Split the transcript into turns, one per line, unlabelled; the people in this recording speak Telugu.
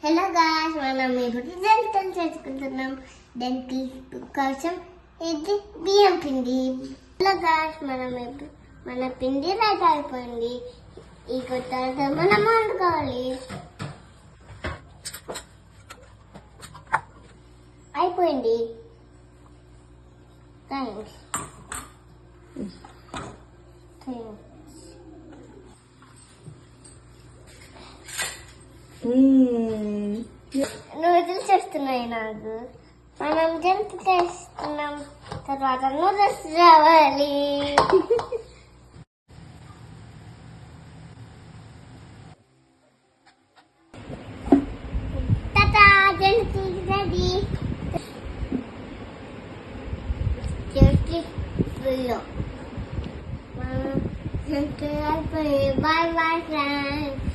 హలో గాయ్స్, మనం ఇప్పుడు జంటలు చేసుకుంటున్నాం. దానికి కోసం ఇది బియ్యం పిండి. హలో గాయ్స్, మనం ఇప్పుడు మన పిండి రెడీ అయిపోయింది. ఈ తర్వాత మనం వండుకోవాలి. అయిపోయింది. థ్యాంక్స్. నూడిల్స్ వస్తున్నాయి నాకు. మనం జంప్ చేస్తున్నాం. తర్వాత నూడిల్స్ రావాలి. Tata, jump ready. జంప్ అయిపోయి బాయ్ బాయ్ ఫ్రెండ్స్.